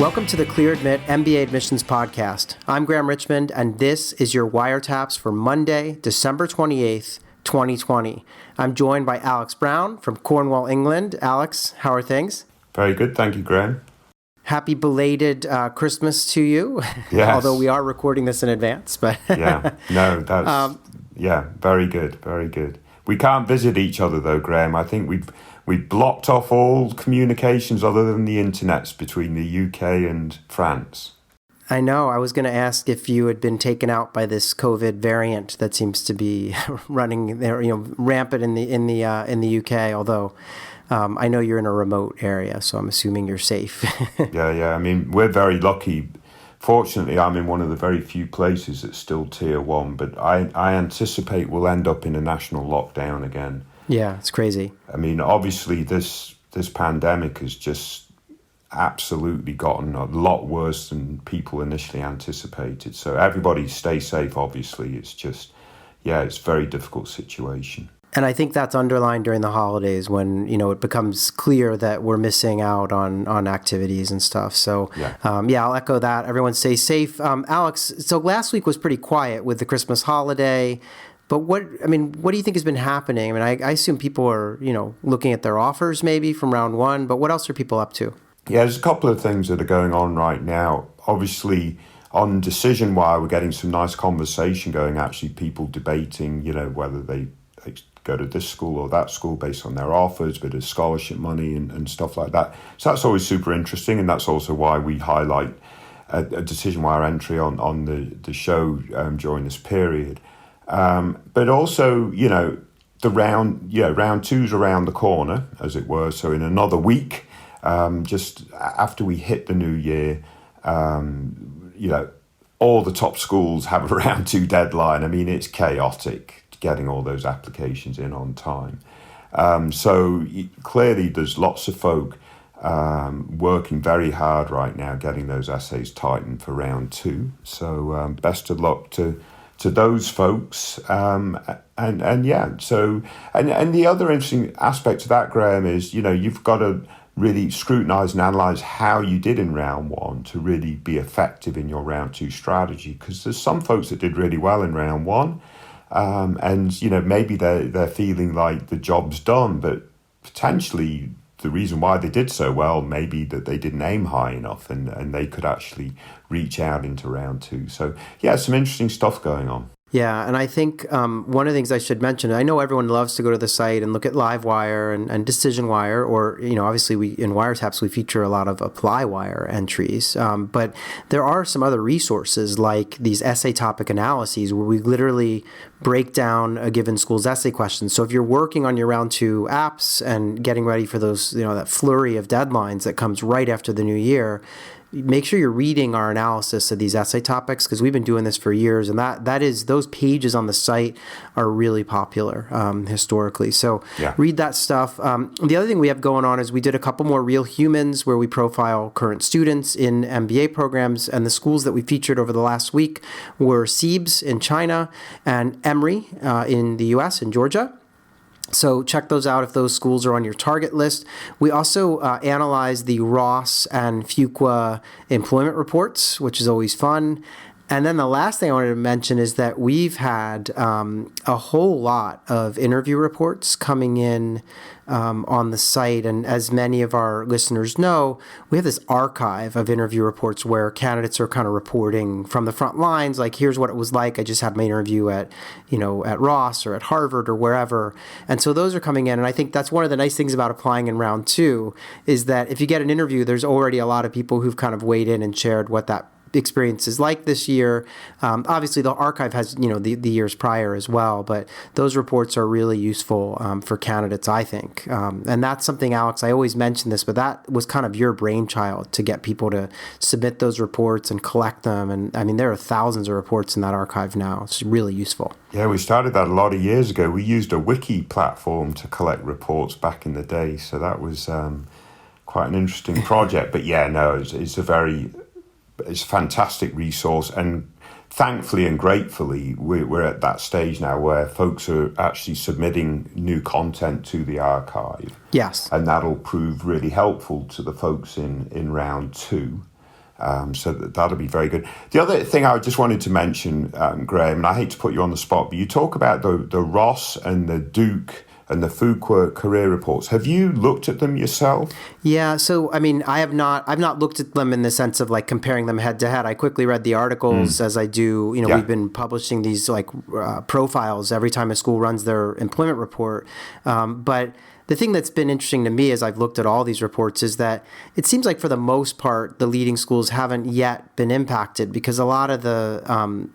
Welcome to the Clear Admit MBA Admissions Podcast. I'm Graham Richmond, and this is your WireTaps for Monday, December 28th, 2020. I'm joined by Alex Brown from Cornwall, England. Alex, how are things? Very good, thank you, Graham. Happy belated Christmas to you. Yes. Although we are recording this in advance, but very good, very good. We can't visit each other though, Graham. I think we've blocked off all communications other than the internets between the UK and France. I know. I was going to ask if you had been taken out by this COVID variant that seems to be running there, rampant in the UK. Although I know you're in a remote area, so I'm assuming you're safe. Yeah. I mean, we're very lucky. Fortunately, I'm in one of the very few places that's still tier 1, but I anticipate we'll end up in a national lockdown again. Yeah, it's crazy. I mean, obviously, this pandemic has just absolutely gotten a lot worse than people initially anticipated. So everybody stay safe, obviously. It's just, it's a very difficult situation. And I think that's underlined during the holidays when, it becomes clear that we're missing out on activities and stuff. So, I'll echo that. Everyone stay safe. Alex, so last week was pretty quiet with the Christmas holiday. But what do you think has been happening? I mean, I assume people are, looking at their offers maybe from round one, but what else are people up to? Yeah, there's a couple of things that are going on right now. Obviously, on Decision Wire, we're getting some nice conversation going, actually people debating, whether they go to this school or that school based on their offers, bit of scholarship money and stuff like that. So that's always super interesting, and that's also why we highlight a Decision Wire entry on the show during this period. But also, the round two's around the corner, as it were. So in another week, just after we hit the new year, all the top schools have a round two deadline. I mean, it's chaotic getting all those applications in on time. So clearly there's lots of folk working very hard right now getting those essays tightened for round two. So best of luck to those folks. And the other interesting aspect to that, Graham, is, you've got to really scrutinize and analyze how you did in round one to really be effective in your round two strategy. Because there's some folks that did really well in round one. Maybe they're feeling like the job's done, but potentially the reason why they did so well may be that they didn't aim high enough and they could actually reach out into round two. So, some interesting stuff going on. Yeah, and I think one of the things I should mention, I know everyone loves to go to the site and look at LiveWire and Decision Wire, or, obviously in WireTaps we feature a lot of ApplyWire entries, but there are some other resources like these essay topic analyses where we literally break down a given school's essay questions. So if you're working on your round two apps and getting ready for those, that flurry of deadlines that comes right after the new year, make sure you're reading our analysis of these essay topics, because we've been doing this for years, and that is those pages on the site are really popular historically. So read that stuff. The other thing we have going on is we did a couple more Real Humans where we profile current students in MBA programs, and the schools that we featured over the last week were CEIBS in China and Emory in the US, in Georgia. So check those out if those schools are on your target list. We also analyze the Ross and Fuqua employment reports, which is always fun. And then the last thing I wanted to mention is that we've had a whole lot of interview reports coming in on the site. And as many of our listeners know, we have this archive of interview reports where candidates are kind of reporting from the front lines, like, here's what it was like. I just had my interview at Ross or at Harvard or wherever. And so those are coming in. And I think that's one of the nice things about applying in round two is that if you get an interview, there's already a lot of people who've kind of weighed in and shared what that experiences like this year. Obviously, the archive has, the years prior as well, but those reports are really useful for candidates, I think. And that's something, Alex, I always mention this, but that was kind of your brainchild to get people to submit those reports and collect them. And I mean, there are thousands of reports in that archive now. It's really useful. Yeah, we started that a lot of years ago. We used a wiki platform to collect reports back in the day. So that was quite an interesting project. But it's a fantastic resource, and thankfully and gratefully, we're at that stage now where folks are actually submitting new content to the archive. Yes. And that'll prove really helpful to the folks in round two. So that'll be very good. The other thing I just wanted to mention, Graham, and I hate to put you on the spot, but you talk about the Ross and the Duke and the Fuqua career reports. Have you looked at them yourself? Yeah, so I mean, I've not looked at them in the sense of like comparing them head to head. I quickly read the articles as I do. You know, we've been publishing these like profiles every time a school runs their employment report. But the thing that's been interesting to me as I've looked at all these reports is that it seems like for the most part, the leading schools haven't yet been impacted because a lot of the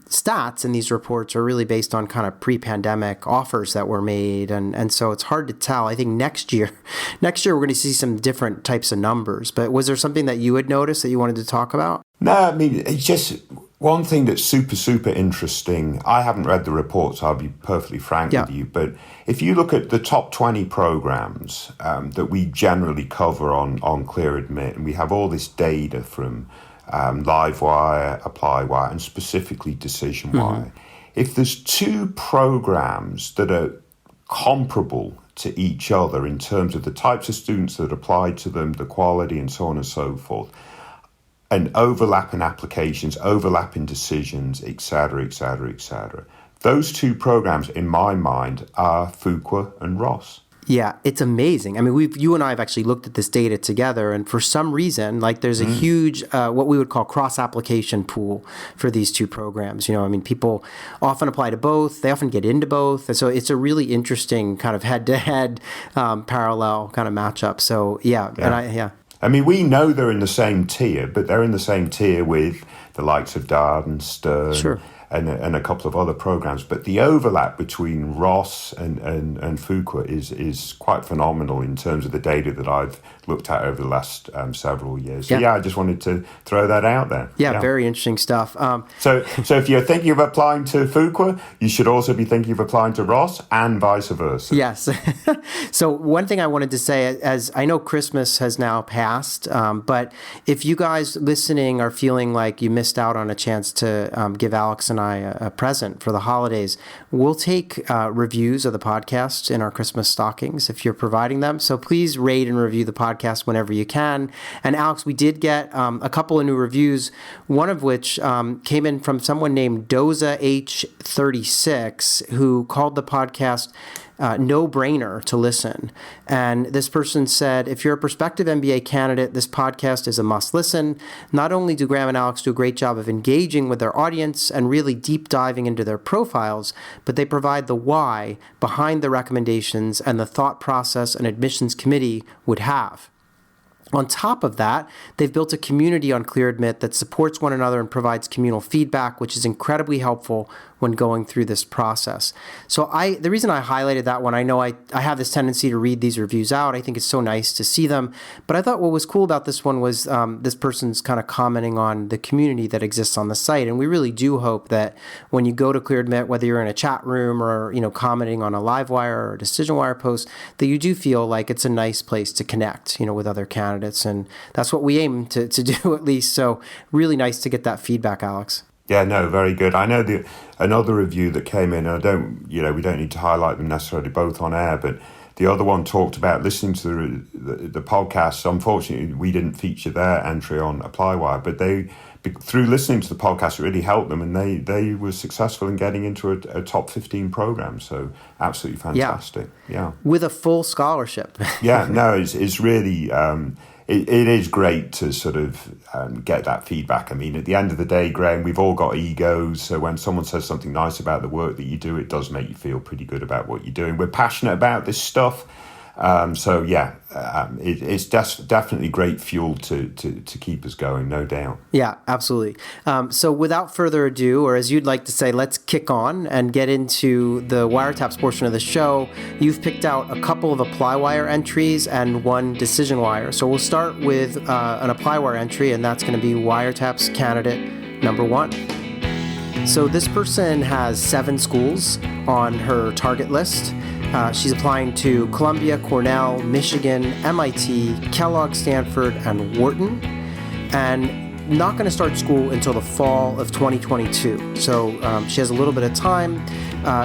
stats in these reports are really based on kind of pre-pandemic offers that were made. And so it's hard to tell. I think next year we're going to see some different types of numbers. But was there something that you had noticed that you wanted to talk about? No, I mean, it's just one thing that's super, super interesting. I haven't read the reports, I'll be perfectly frank with you, but if you look at the top 20 programs that we generally cover on ClearAdmit, and we have all this data from Livewire, ApplyWire, and specifically DecisionWire, if there's two programs that are comparable to each other in terms of the types of students that apply to them, the quality, and so on and so forth, and overlap in applications, overlap in decisions, et cetera, et cetera, et cetera. Those two programs, in my mind, are Fuqua and Ross. Yeah, it's amazing. I mean, you and I have actually looked at this data together, and for some reason, like there's a huge, what we would call cross-application pool for these two programs. You know, I mean, people often apply to both. They often get into both. And so it's a really interesting kind of head-to-head parallel kind of matchup. So, yeah. I mean, we know they're in the same tier, but they're in the same tier with the likes of Dard and Stern and a couple of other programs. But the overlap between Ross and Fuqua is quite phenomenal in terms of the data that I've looked at over the last several years. So, I just wanted to throw that out there. Yeah, very interesting stuff. So if you're thinking of applying to Fuqua, you should also be thinking of applying to Ross and vice versa. Yes. So one thing I wanted to say, as I know Christmas has now passed, but if you guys listening are feeling like you missed out on a chance to give Alex and I a present for the holidays, we'll take reviews of the podcast in our Christmas stockings if you're providing them. So please rate and review the podcast whenever you can. And Alex, we did get a couple of new reviews, one of which came in from someone named Doza H36, who called the podcast no-brainer to listen. And this person said, if you're a prospective MBA candidate, this podcast is a must-listen. Not only do Graham and Alex do a great job of engaging with their audience and really deep diving into their profiles, but they provide the why behind the recommendations and the thought process an admissions committee would have. On top of that, they've built a community on ClearAdmit that supports one another and provides communal feedback, which is incredibly helpful when going through this process. So the reason I highlighted that one, I know I have this tendency to read these reviews out. I think it's so nice to see them. But I thought what was cool about this one was this person's kind of commenting on the community that exists on the site. And we really do hope that when you go to ClearAdmit, whether you're in a chat room or, commenting on a Livewire or a DecisionWire post, that you do feel like it's a nice place to connect, with other candidates. And that's what we aim to do at least. So really nice to get that feedback, Alex. Yeah, no, very good. I know another review that came in, we don't need to highlight them necessarily both on air, but the other one talked about listening to the podcast. Unfortunately, we didn't feature their entry on ApplyWire, but through listening to the podcast, it really helped them, and they were successful in getting into a top 15 program. So absolutely fantastic. Yeah. With a full scholarship. Yeah, no, it's really... It is great to sort of get that feedback. I mean, at the end of the day, Graham, we've all got egos. So when someone says something nice about the work that you do, it does make you feel pretty good about what you're doing. We're passionate about this stuff. It's definitely great fuel to keep us going, no doubt. Yeah, absolutely. So without further ado, or as you'd like to say, let's kick on and get into the WireTaps portion of the show. You've picked out a couple of ApplyWire entries and one DecisionWire. So we'll start with an ApplyWire entry, and that's going to be WireTaps candidate number 1. So this person has 7 schools on her target list. She's applying to Columbia, Cornell, Michigan, MIT, Kellogg, Stanford, and Wharton, and not going to start school until the fall of 2022. So she has a little bit of time.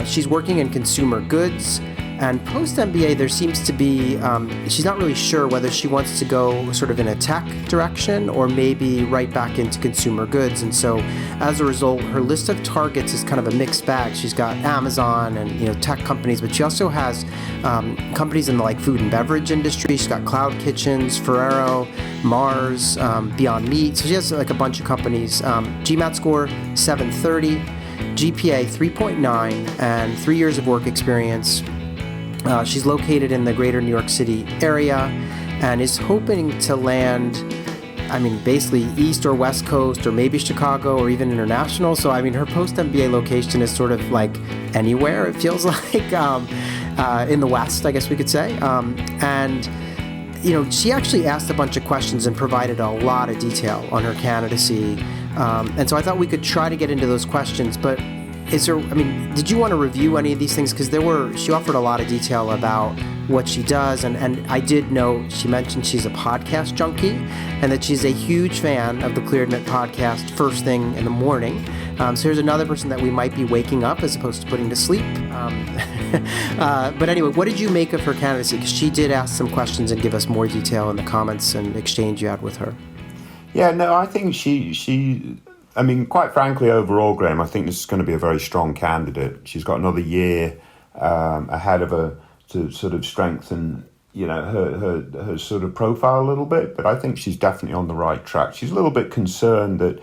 She's working in consumer goods, And post-MBA, there seems to be, she's not really sure whether she wants to go sort of in a tech direction or maybe right back into consumer goods. And so as a result, her list of targets is kind of a mixed bag. She's got Amazon and tech companies, but she also has companies in the like food and beverage industry. She's got Cloud Kitchens, Ferrero, Mars, Beyond Meat. So she has like a bunch of companies. GMAT score 730, GPA 3.9, and 3 years of work experience. She's located in the greater New York City area and is hoping to land, basically East or West Coast or maybe Chicago or even international. So, her post-MBA location is sort of like anywhere, it feels like, in the West, I guess we could say. She actually asked a bunch of questions and provided a lot of detail on her candidacy. And so I thought we could try to get into those questions, but did you want to review any of these things? Because she offered a lot of detail about what she does. And I did know she mentioned she's a podcast junkie and that she's a huge fan of the Clear Admit podcast first thing in the morning. So here's another person that we might be waking up as opposed to putting to sleep. But anyway, what did you make of her candidacy? Because she did ask some questions and give us more detail in the comments and exchange you had with her. Yeah, no, I think quite frankly, overall, Graham, I think this is going to be a very strong candidate. She's got another year ahead of her to sort of strengthen, her sort of profile a little bit. But I think she's definitely on the right track. She's a little bit concerned that,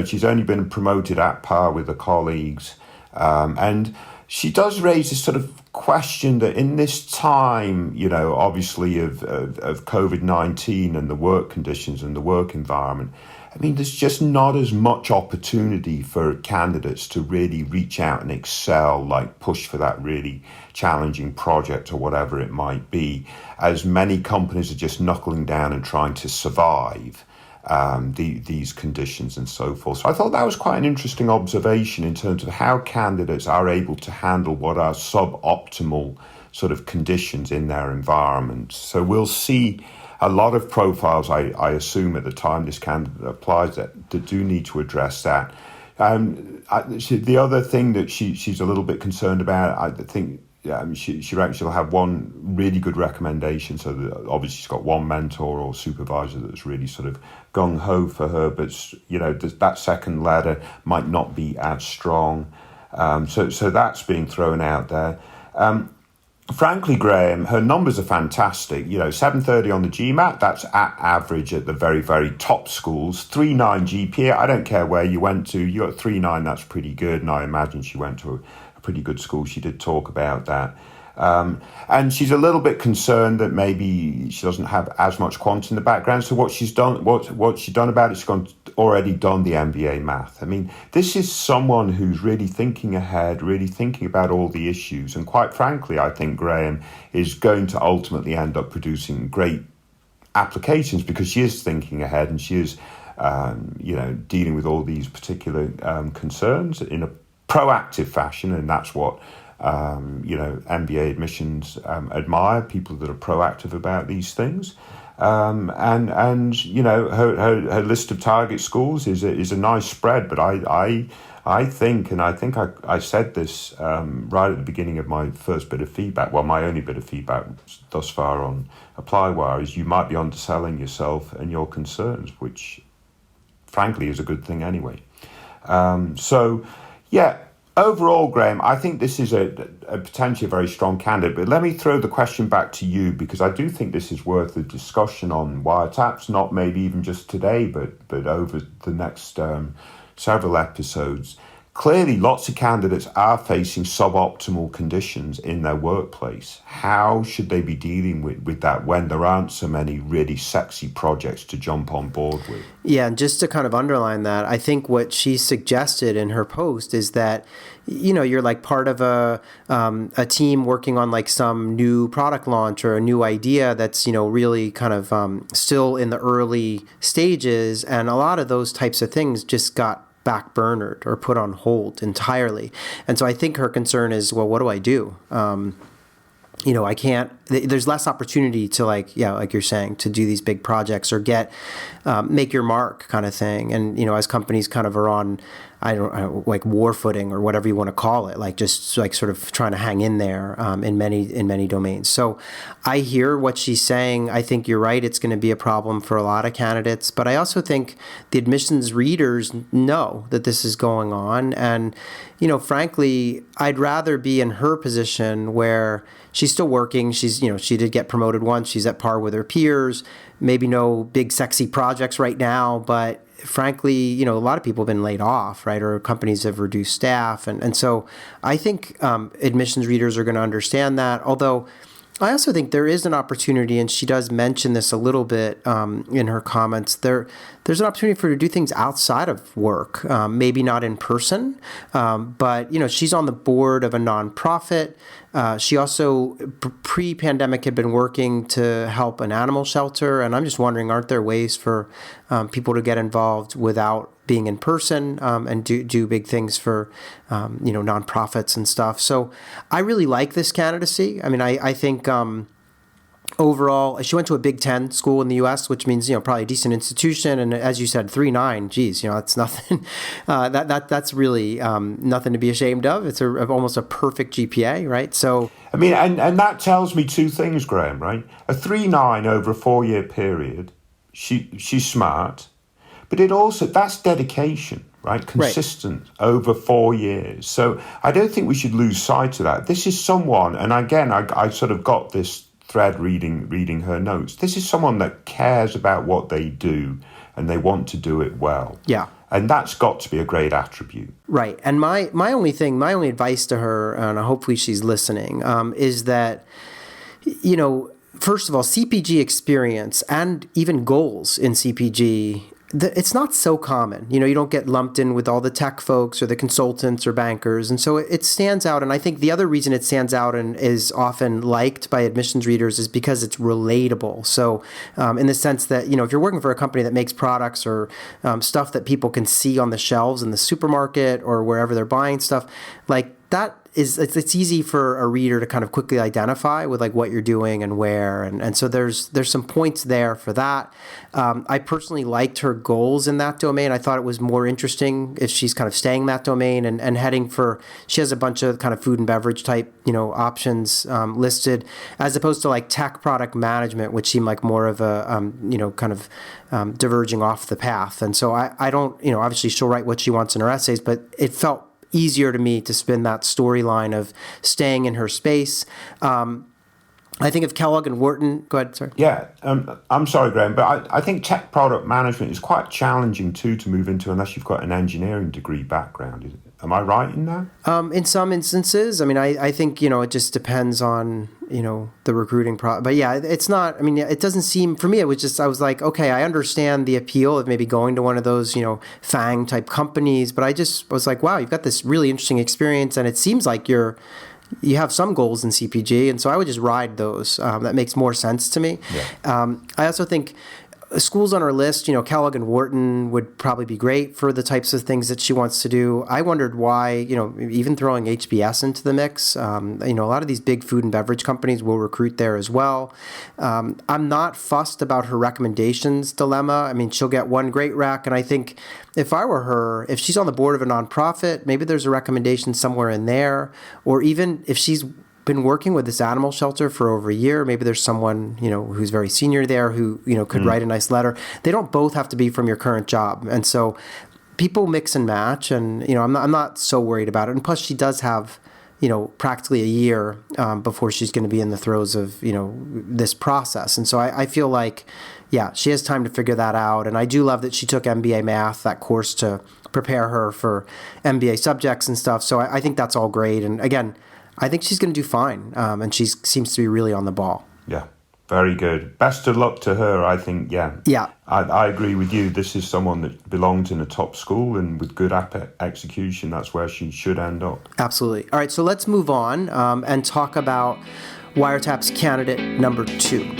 she's only been promoted at par with her colleagues. And she does raise this sort of question that in this time, obviously of COVID-19 and the work conditions and the work environment, there's just not as much opportunity for candidates to really reach out and excel, like push for that really challenging project or whatever it might be, as many companies are just knuckling down and trying to survive these conditions and so forth. So I thought that was quite an interesting observation in terms of how candidates are able to handle what are suboptimal sort of conditions in their environment. So we'll see a lot of profiles, I assume, at the time this candidate applies that do need to address that. The other thing that she's a little bit concerned about, I think she reckons she'll have one really good recommendation. So obviously she's got one mentor or supervisor that's really sort of gung-ho for her, but that second ladder might not be as strong. So that's being thrown out there. Frankly, Graham, her numbers are fantastic. 730 on the GMAT, that's at average at the very, very top schools. 3.9 GPA, I don't care where you went to. You got 3.9, that's pretty good. And I imagine she went to a pretty good school. She did talk about that. And she's a little bit concerned that maybe she doesn't have as much quant in the background. So what she's done about it, she's already done the MBA math. This is someone who's really thinking ahead, really thinking about all the issues. And quite frankly, I think Graham is going to ultimately end up producing great applications because she is thinking ahead and she is, dealing with all these particular concerns in a proactive fashion. And that's what MBA admissions admire, people that are proactive about these things. Her list of target schools is a nice spread, but I think I said this right at the beginning of my first bit of feedback, my only bit of feedback thus far on ApplyWire, is you might be underselling yourself and your concerns, which frankly is a good thing anyway. Overall, Graham, I think this is a potentially very strong candidate, but let me throw the question back to you because I do think this is worth a discussion on WireTaps, not maybe even just today, but over the next several episodes. Clearly, lots of candidates are facing suboptimal conditions in their workplace. How should they be dealing with that when there aren't so many really sexy projects to jump on board with? Yeah, and just to kind of underline that, I think what she suggested in her post is that, you're like part of a team working on like some new product launch or a new idea that's, really kind of still in the early stages. And a lot of those types of things just got backburnered or put on hold entirely. And so I think her concern is, well, what do I do? I can't, there's less opportunity to like you're saying, to do these big projects or make your mark kind of thing. And, as companies kind of are on, like war footing or whatever you want to call it, like just like sort of trying to hang in there in many domains. So I hear what she's saying. I think you're right. It's going to be a problem for a lot of candidates, but I also think the admissions readers know that this is going on. And, frankly, I'd rather be in her position where she's still working. She did get promoted once. She's at par with her peers. Maybe no big sexy projects right now, but frankly, a lot of people have been laid off, right? Or companies have reduced staff. And so I think admissions readers are going to understand that. Although I also think there is an opportunity, and she does mention this a little bit in her comments, there's an opportunity for her to do things outside of work, maybe not in person, but, she's on the board of a nonprofit. She also, pre-pandemic, had been working to help an animal shelter, and I'm just wondering, aren't there ways for people to get involved without being in person and do big things for, nonprofits and stuff. So I really like this candidacy. I mean, I think overall, she went to a Big Ten school in the U.S., which means, probably a decent institution. And as you said, 3.9, geez, that's nothing. That's really nothing to be ashamed of. It's almost a perfect GPA, right? So, I mean, and that tells me two things, Graham, right? A 3.9 over a 4-year period, she's smart. But that's dedication, right? Consistent over 4 years. So I don't think we should lose sight of that. This is someone, and again, I sort of got this thread reading her notes. This is someone that cares about what they do and they want to do it well. Yeah. And that's got to be a great attribute. Right. And my only advice to her, and hopefully she's listening, is that, first of all, CPG experience and even goals in CPG, it's not so common. You don't get lumped in with all the tech folks or the consultants or bankers. And so it stands out. And I think the other reason it stands out and is often liked by admissions readers is because it's relatable. So in the sense that, if you're working for a company that makes products or stuff that people can see on the shelves in the supermarket or wherever they're buying stuff, like that, it's easy for a reader to kind of quickly identify with like what you're doing and where. And so there's some points there for that. I personally liked her goals in that domain. I thought it was more interesting if she's kind of staying in that domain and heading for, she has a bunch of kind of food and beverage type, options listed, as opposed to like tech product management, which seemed like more of a, kind of diverging off the path. And so I don't, obviously she'll write what she wants in her essays, but it felt easier to me to spin that storyline of staying in her space. I think of Kellogg and Wharton. Go ahead, sorry. Yeah, I'm sorry, Graham, but I think tech product management is quite challenging too to move into unless you've got an engineering degree background. Am I right in that? In some instances, I mean, I think, it just depends on, the recruiting but yeah, it's not, I mean, it doesn't seem, for me, it was just, I was like, okay, I understand the appeal of maybe going to one of those, FANG type companies, but I just was like, wow, you've got this really interesting experience and it seems like you have some goals in CPG, and so I would just ride those. That makes more sense to me. Yeah. I also think schools on our list, Kellogg and Wharton would probably be great for the types of things that she wants to do. I wondered why, even throwing HBS into the mix, a lot of these big food and beverage companies will recruit there as well. I'm not fussed about her recommendations dilemma. I mean, she'll get one great rec, and I think if I were her, if she's on the board of a nonprofit, maybe there's a recommendation somewhere in there, or even if she's been working with this animal shelter for over a year. Maybe there's someone, who's very senior there who, could write a nice letter. They don't both have to be from your current job. And so people mix and match, and, I'm not so worried about it. And plus she does have, practically a year before she's going to be in the throes of, this process. And so I feel like, yeah, she has time to figure that out. And I do love that she took MBA math, that course to prepare her for MBA subjects and stuff. So I think that's all great. And again, I think she's going to do fine, and she seems to be really on the ball. Yeah, very good. Best of luck to her, I think, yeah. Yeah. I agree with you. This is someone that belongs in a top school, and with good execution, that's where she should end up. Absolutely. All right, so let's move on and talk about WireTaps candidate number 2.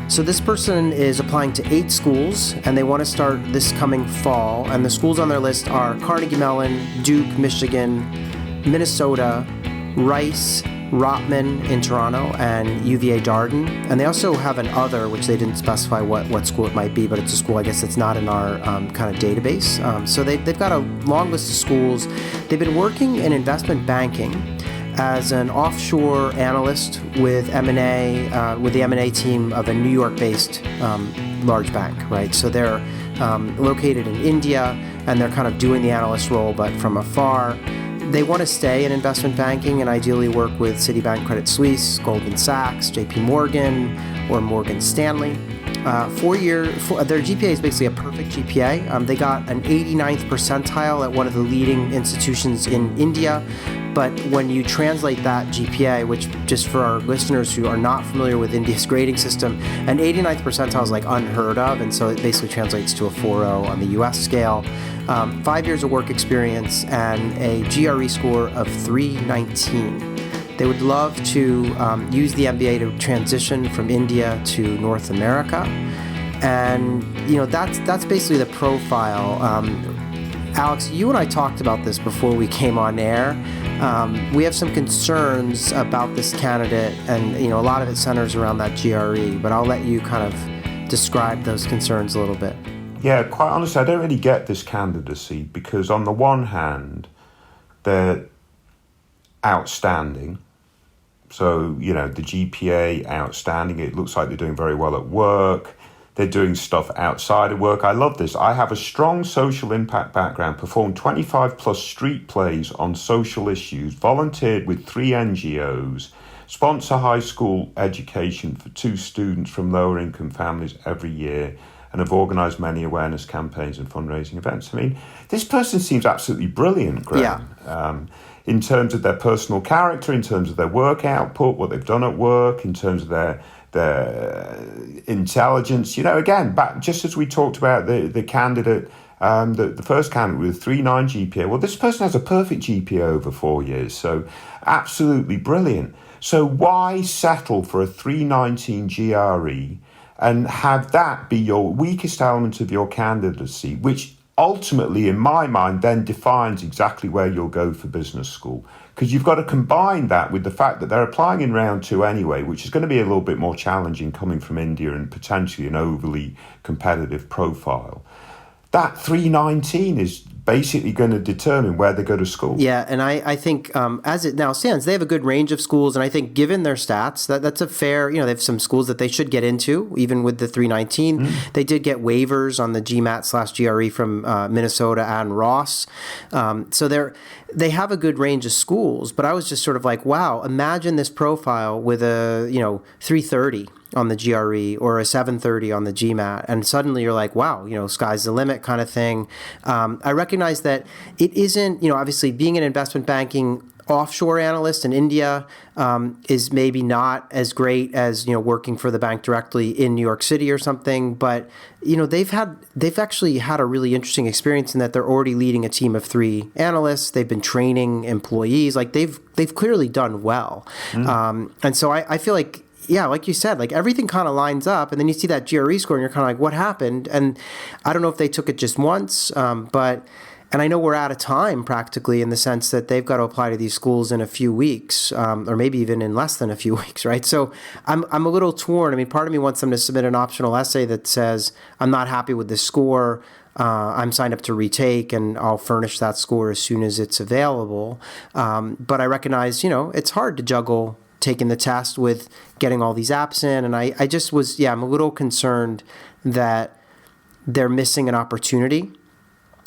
So this person is applying to 8 schools, and they want to start this coming fall. And the schools on their list are Carnegie Mellon, Duke, Michigan, Minnesota, Rice, Rotman in Toronto, and UVA Darden. And they also have an other, which they didn't specify what school it might be, but it's a school, I guess, that's not in our kind of database. So they've got a long list of schools. They've been working in investment banking as an offshore analyst with M&A, with the M&A team of a New York-based large bank, right? So they're located in India, and they're kind of doing the analyst role, but from afar. They want to stay in investment banking and ideally work with Citibank, Credit Suisse, Goldman Sachs, JP Morgan, or Morgan Stanley. Their GPA is basically a perfect GPA. They got an 89th percentile at one of the leading institutions in India. But when you translate that GPA, which just for our listeners who are not familiar with India's grading system, an 89th percentile is like unheard of. And so it basically translates to a 4.0 on the US scale. 5 years of work experience and a GRE score of 319. They would love to use the MBA to transition from India to North America. And, that's basically the profile. Alex, you and I talked about this before we came on air. We have some concerns about this candidate, and, a lot of it centers around that GRE, but I'll let you kind of describe those concerns a little bit. Yeah, quite honestly, I don't really get this candidacy because on the one hand, they're outstanding. So, the GPA, outstanding. It looks like they're doing very well at work. They're doing stuff outside of work. I love this. I have a strong social impact background, performed 25 plus street plays on social issues, volunteered with 3 NGOs, sponsor high school education for 2 students from lower income families every year, and have organised many awareness campaigns and fundraising events. I mean, this person seems absolutely brilliant, Graham. Yeah. In terms of their personal character, in terms of their work output, what they've done at work, in terms of their intelligence. Again, back just as we talked about the candidate, the first candidate with a 3.9 GPA. Well, this person has a perfect GPA over 4 years, so absolutely brilliant. So why settle for a 319 GRE and have that be your weakest element of your candidacy, which ultimately, in my mind, then defines exactly where you'll go for business school? Because you've got to combine that with the fact that they're applying in round 2 anyway, which is going to be a little bit more challenging coming from India and potentially an overly competitive profile. That 319 is basically going to determine where they go to school. Yeah, and I think as it now stands, they have a good range of schools, and I think given their stats, that's a fair, they have some schools that they should get into, even with the 319. They did get waivers on the GMAT/GRE from Minnesota and Ross. So they have a good range of schools, but I was just sort of like, wow, imagine this profile with a 330 on the GRE or a 730 on the GMAT, and suddenly you're like, wow, sky's the limit kind of thing. I recognize that it isn't, obviously being an investment banking offshore analyst in India is maybe not as great as working for the bank directly in New York City or something, but they've actually had a really interesting experience in that they're already leading a team of 3 analysts. They've been training employees, like they've clearly done well, and so I feel like, yeah, like you said, like everything kind of lines up, and then you see that GRE score and you're kind of like, what happened? And I don't know if they took it just once, and I know we're out of time practically in the sense that they've got to apply to these schools in a few weeks, or maybe even in less than a few weeks, right? So I'm a little torn. I mean, part of me wants them to submit an optional essay that says, I'm not happy with this score. I'm signed up to retake, and I'll furnish that score as soon as it's available. But I recognize, it's hard to juggle taking the test with getting all these apps in. And I just was, I'm a little concerned that they're missing an opportunity.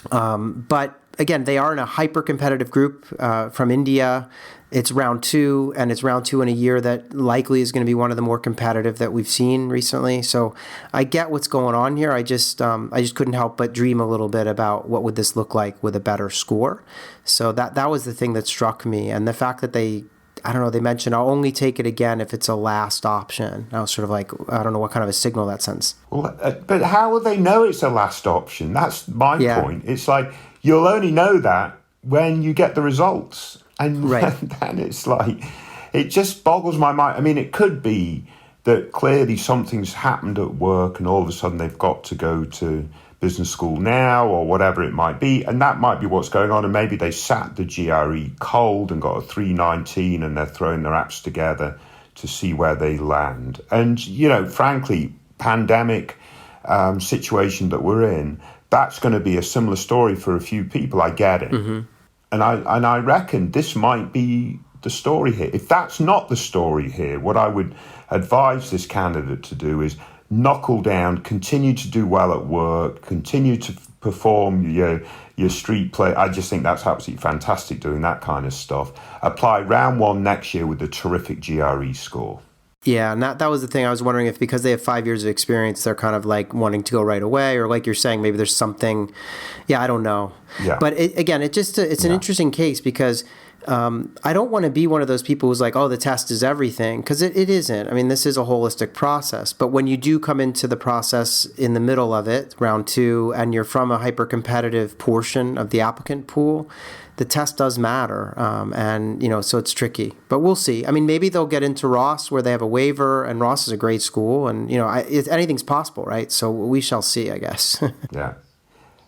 But again, they are in a hyper-competitive group from India. It's round 2, and it's round 2 in a year that likely is going to be one of the more competitive that we've seen recently. So I get what's going on here. I just couldn't help but dream a little bit about what would this look like with a better score. So that was the thing that struck me. And the fact that they mentioned I'll only take it again if it's a last option. I was sort of like, I don't know what kind of a signal that sends. Well, but how will they know it's a last option? That's my point. It's like, you'll only know that when you get the results. And then it's like, it just boggles my mind. I mean, it could be that clearly something's happened at work and all of a sudden they've got to go to business school now or whatever it might be. And that might be what's going on. And maybe they sat the GRE cold and got a 319 and they're throwing their apps together to see where they land. And, frankly, pandemic situation that we're in, that's going to be a similar story for a few people. I get it. Mm-hmm. And I reckon this might be the story here. If that's not the story here, what I would advise this candidate to do is knuckle down, continue to do well at work, continue to perform your street play. I just think that's absolutely fantastic doing that kind of stuff. Apply round one next year with a terrific GRE score. Yeah, and that was the thing. I was wondering if because they have 5 years of experience, they're kind of like wanting to go right away, or like you're saying, maybe there's something. Yeah, I don't know. Yeah. But it's an interesting case because I don't want to be one of those people who's like, oh, the test is everything, because it isn't. I mean, this is a holistic process. But when you do come into the process in the middle of it, round two, and you're from a hyper-competitive portion of the applicant pool, the test does matter. So it's tricky. But we'll see. I mean, maybe they'll get into Ross where they have a waiver, and Ross is a great school, and, anything's possible, right? So we shall see, I guess. Yeah.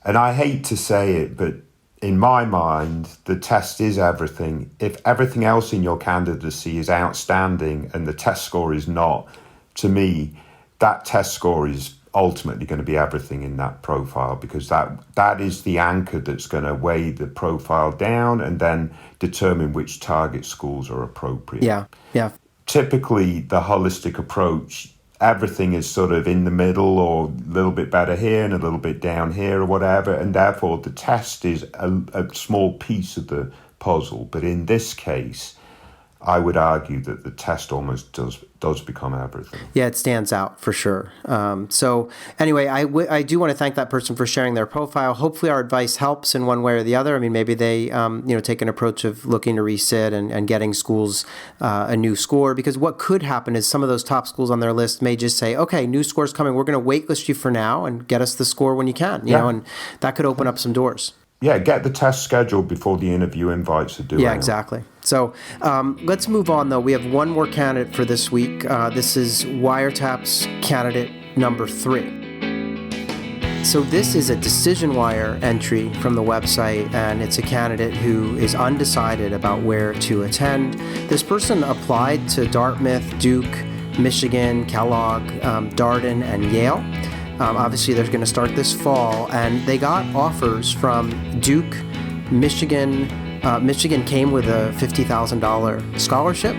And I hate to say it, but in my mind, the test is everything. If everything else in your candidacy is outstanding and the test score is not, to me, that test score is ultimately going to be everything in that profile, because that is the anchor that's going to weigh the profile down and then determine which target schools are appropriate. Yeah. Typically, the holistic approach, everything is sort of in the middle or a little bit better here and a little bit down here or whatever. And therefore, the test is a small piece of the puzzle. But in this case, I would argue that the test almost does become everything. Yeah, it stands out for sure. So anyway, I do want to thank that person for sharing their profile. Hopefully our advice helps in one way or the other. I mean, maybe they take an approach of looking to resit and getting schools a new score, because what could happen is some of those top schools on their list may just say, okay, new score's coming. We're going to waitlist you for now and get us the score when you can, you know, and that could open up some doors. Yeah, get the test scheduled before the interview invites are due. Yeah, exactly. So let's move on, though. We have one more candidate for this week. This is WireTaps candidate number 3. So this is a DecisionWire entry from the website, and it's a candidate who is undecided about where to attend. This person applied to Dartmouth, Duke, Michigan, Kellogg, Darden, and Yale. Obviously, they're going to start this fall, and they got offers from Duke, Michigan. Michigan came with a $50,000 scholarship.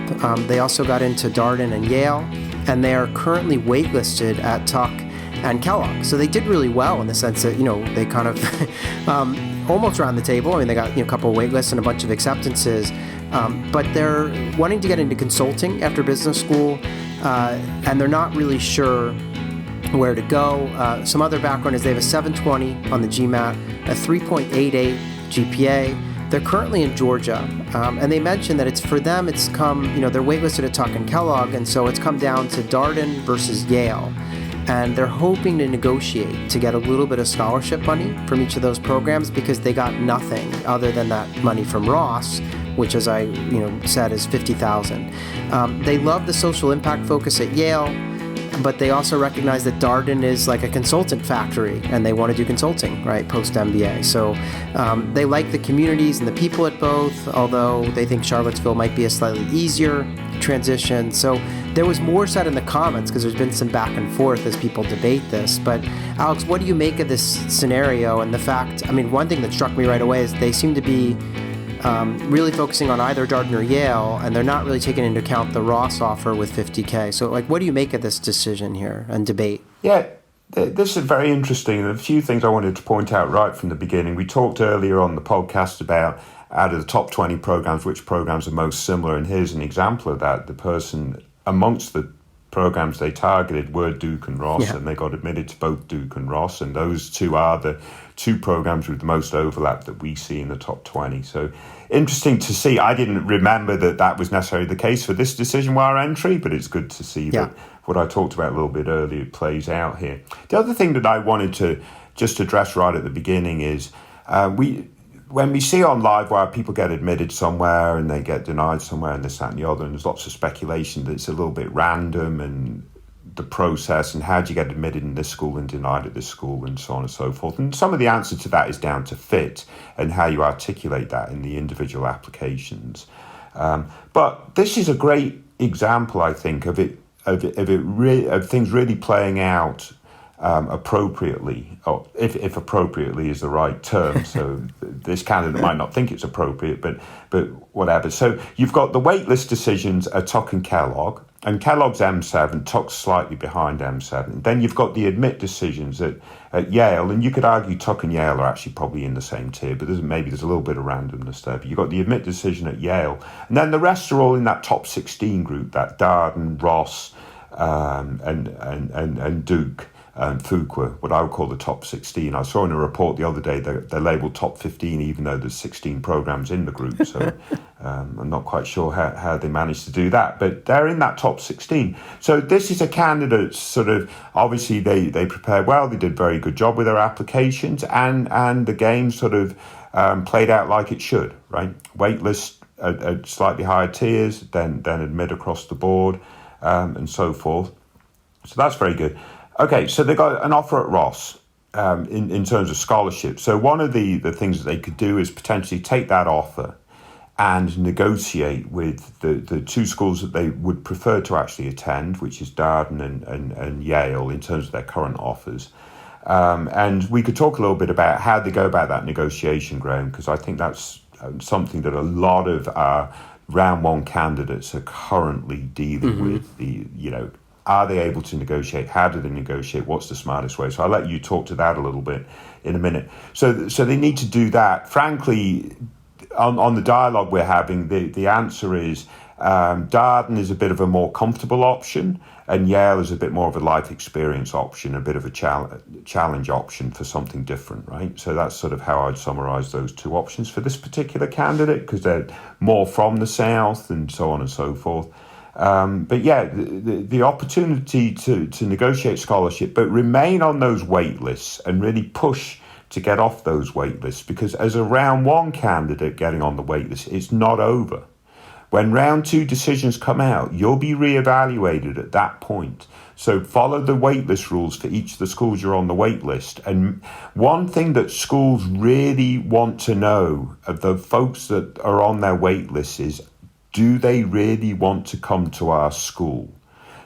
They also got into Darden and Yale, and they are currently waitlisted at Tuck and Kellogg. So they did really well in the sense that, they kind of almost around the table. I mean, they got a couple of waitlists and a bunch of acceptances, but they're wanting to get into consulting after business school, and they're not really sure where to go. Some other background is they have a 720 on the GMAT, a 3.88 GPA. They're currently in Georgia, and they mentioned that it's for them, it's come, they're waitlisted at Tuck and Kellogg, and so it's come down to Darden versus Yale. And they're hoping to negotiate to get a little bit of scholarship money from each of those programs, because they got nothing other than that money from Ross, which, as I said, is $50,000. They love the social impact focus at Yale, but they also recognize that Darden is like a consultant factory, and they want to do consulting, right, post-MBA. So they like the communities and the people at both, although they think Charlottesville might be a slightly easier transition. So there was more said in the comments, because there's been some back and forth as people debate this. But Alex, what do you make of this scenario and the fact, one thing that struck me right away is they seem to be really focusing on either Darden or Yale, and they're not really taking into account the Ross offer with $50K. So, what do you make of this decision here and debate? Yeah, this is very interesting. And a few things I wanted to point out right from the beginning. We talked earlier on the podcast about, out of the top 20 programs, which programs are most similar. And here's an example of that. The person amongst the programs they targeted were Duke and Ross, and they got admitted to both Duke and Ross. And those two are the two programs with the most overlap that we see in the top 20. So interesting to see. I didn't remember that was necessarily the case for this DecisionWire entry, but it's good to see that what I talked about a little bit earlier plays out here. The other thing that I wanted to just address right at the beginning is when we see on Livewire people get admitted somewhere and they get denied somewhere and this, that and the other, and there's lots of speculation that it's a little bit random and the process and how do you get admitted in this school and denied at this school and so on and so forth. And some of the answer to that is down to fit and how you articulate that in the individual applications. But this is a great example, I think, of things really playing out appropriately, or if appropriately is the right term. So this candidate might not think it's appropriate, but whatever. So you've got the waitlist decisions at Tuck and Kellogg, and Kellogg's M7, Tuck's slightly behind M7. Then you've got the admit decisions at Yale, and you could argue Tuck and Yale are actually probably in the same tier, but maybe there's a little bit of randomness there. But you've got the admit decision at Yale, and then the rest are all in that top 16 group, that Darden, Ross, and Duke. Fuqua, what I would call the top 16. I saw in a report the other day they're labelled top 15, even though there's 16 programs in the group. So I'm not quite sure how they managed to do that, but they're in that top 16. So this is a candidate sort of, obviously they prepared well, they did a very good job with their applications, and the game sort of played out like it should, right? Waitlist at slightly higher tiers, then admit across the board, and so forth. So that's very good. Okay, so they got an offer at Ross in terms of scholarship. So one of the things that they could do is potentially take that offer and negotiate with the two schools that they would prefer to actually attend, which is Darden and Yale, in terms of their current offers. And we could talk a little bit about how they go about that negotiation, Graham, because I think that's something that a lot of our round one candidates are currently dealing with. Are they able to negotiate? How do they negotiate? What's the smartest way? So I'll let you talk to that a little bit in a minute. So they need to do that. Frankly, on the dialogue we're having, the answer is Darden is a bit of a more comfortable option, and Yale is a bit more of a life experience option, a bit of a challenge option for something different, right? So that's sort of how I'd summarize those two options for this particular candidate, because they're more from the South and so on and so forth. But yeah, the opportunity to negotiate scholarship, but remain on those wait lists and really push to get off those wait lists, because as a round one candidate getting on the wait list, it's not over. When round two decisions come out, you'll be reevaluated at that point. So follow the wait list rules for each of the schools you're on the wait list. And one thing that schools really want to know of the folks that are on their wait list is, do they really want to come to our school?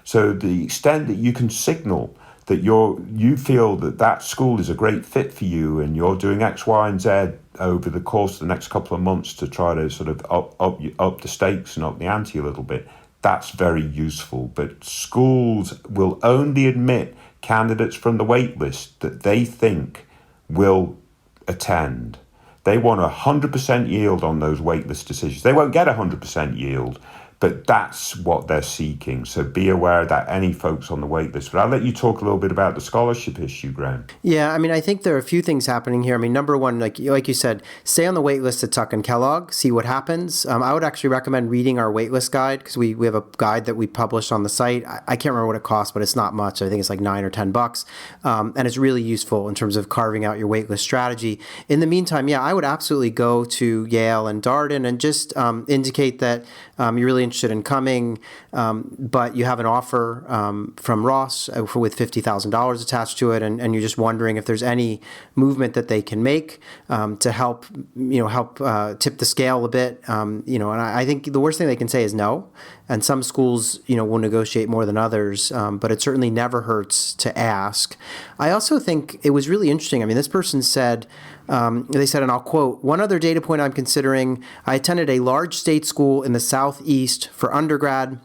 So the extent that you can signal that you feel that school is a great fit for you, and you're doing X, Y, and Z over the course of the next couple of months to try to sort of up the stakes and up the ante a little bit, that's very useful. But schools will only admit candidates from the wait list that they think will attend. They want 100% yield on those waitlist decisions. They won't get 100% yield, but that's what they're seeking. So be aware of that, any folks on the waitlist. But I'll let you talk a little bit about the scholarship issue, Graham. Yeah, I mean, I think there are a few things happening here. I mean, number one, like you said, stay on the waitlist at Tuck and Kellogg, see what happens. I would actually recommend reading our waitlist guide, because we have a guide that we publish on the site. I can't remember what it costs, but it's not much. I think it's like $9 or $10. And it's really useful in terms of carving out your waitlist strategy. In the meantime, yeah, I would absolutely go to Yale and Darden and just indicate that you're really interested in coming, but you have an offer from Ross with $50,000 attached to it, and you're just wondering if there's any movement that they can make to help tip the scale a bit. And I think the worst thing they can say is no. And some schools, will negotiate more than others, but it certainly never hurts to ask. I also think it was really interesting. I mean, this person said, they said, and I'll quote, "One other data point I'm considering, I attended a large state school in the Southeast for undergrad.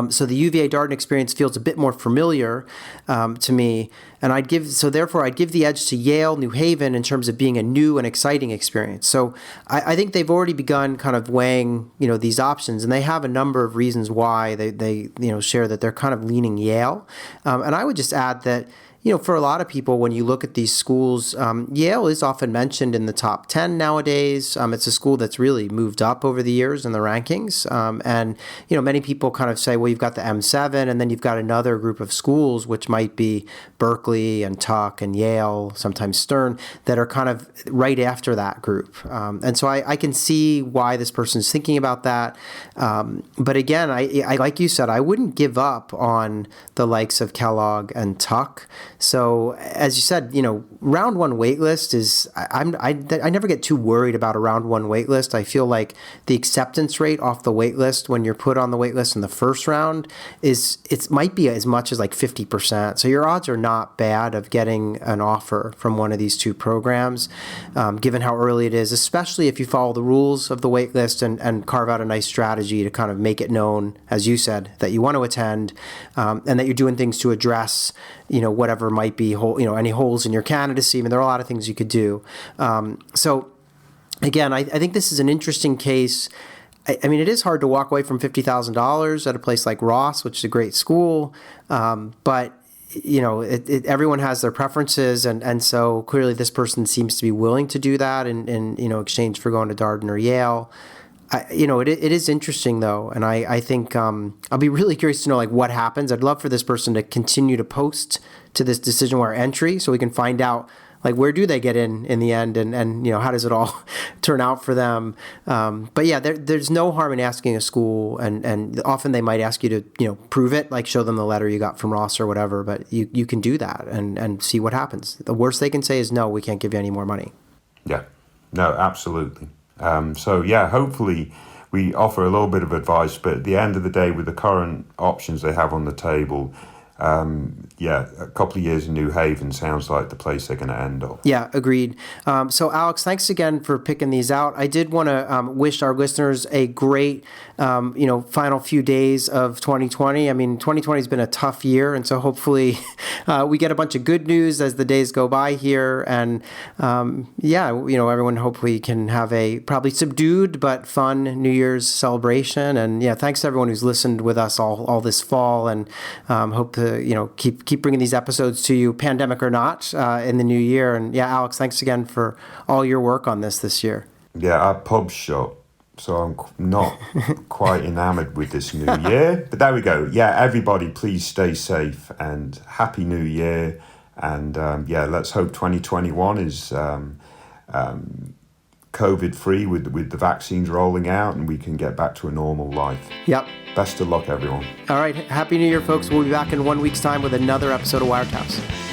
So the UVA Darden experience feels a bit more familiar to me, and therefore I'd give the edge to Yale, New Haven in terms of being a new and exciting experience." So I think they've already begun kind of weighing, these options, and they have a number of reasons why they share that they're kind of leaning Yale. And I would just add that, for a lot of people, when you look at these schools, Yale is often mentioned in the top 10 nowadays. It's a school that's really moved up over the years in the rankings. And many people kind of say, well, you've got the M7, and then you've got another group of schools, which might be Berkeley and Tuck and Yale, sometimes Stern, that are kind of right after that group. And so I can see why this person's thinking about that. But again, I like you said, I wouldn't give up on the likes of Kellogg and Tuck. So as you said, round one waitlist is, I never get too worried about a round one waitlist. I feel like the acceptance rate off the waitlist when you're put on the waitlist in the first round it might be as much as like 50%. So your odds are not bad of getting an offer from one of these two programs, given how early it is, especially if you follow the rules of the waitlist and carve out a nice strategy to kind of make it known, as you said, that you want to attend, and that you're doing things to address, whatever might be, any holes in your candidacy. I mean, there are a lot of things you could do. So again, I think this is an interesting case. I mean, it is hard to walk away from $50,000 at a place like Ross, which is a great school, but everyone has their preferences, and so clearly this person seems to be willing to do that in exchange for going to Darden or Yale. It is interesting though, and I think I'll be really curious to know what happens. I'd love for this person to continue to post to this decision wire entry so we can find out where do they get in the end, and how does it all turn out for them. But yeah, there's no harm in asking a school, and often they might ask you to prove it, show them the letter you got from Ross or whatever. But you can do that and see what happens. The worst they can say is no, we can't give you any more money. Yeah, no, absolutely. So yeah, hopefully we offer a little bit of advice, but at the end of the day, with the current options they have on the table, a couple of years in New Haven sounds like the place they're going to end up. Yeah, agreed. So Alex, thanks again for picking these out. I did want to wish our listeners a great, final few days of 2020. I mean, 2020 has been a tough year, and so hopefully we get a bunch of good news as the days go by here. And everyone hopefully can have a probably subdued but fun New Year's celebration. And yeah, thanks to everyone who's listened with us all this fall, and hope to keep bringing these episodes to you, pandemic or not, in the new year. And yeah, Alex, thanks again for all your work on this year. Yeah, our pub's shut, so I'm not quite enamored with this new year. But there we go. Yeah, everybody, please stay safe and happy New Year. And let's hope 2021 is COVID-free with the vaccines rolling out, and we can get back to a normal life. Yep. Best of luck, everyone. All right. Happy New Year, folks. We'll be back in 1 week's time with another episode of WireTaps.